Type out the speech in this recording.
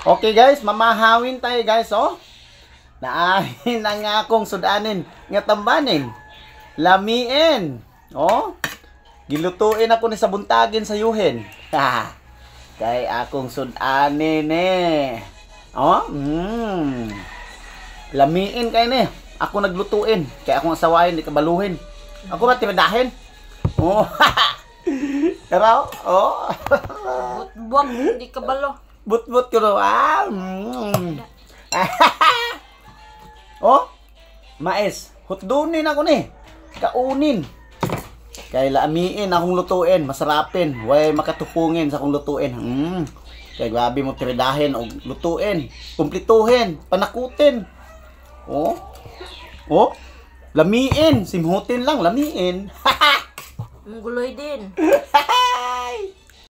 Okay guys, mamahawin tayo guys, oh. Naahin ang akong sudanin nga tambanin. Lamiin. Oh. Gilutuin ako ni sa buntagin sa yuhin. Kay akong sudanin eh. Oh. Lamiin kay ni. Ako naglutuin. Kay akong asawahin, di kabaluhin. Ako ba timadahin? Oh. Pero, oh. Buwag, hindi kabalo. But ko no. Oh. Mais. Hutdunin ako ni. Kaunin. Kay lamiin akong lutuin, masarapin. Way makatupungin sa akong lutuin. Kay grabe mo tiridahin o lutuin, kumplituhin, panakutin. Oh. Oh. Lamiin, simhutin lang, lamiin. Guloy din.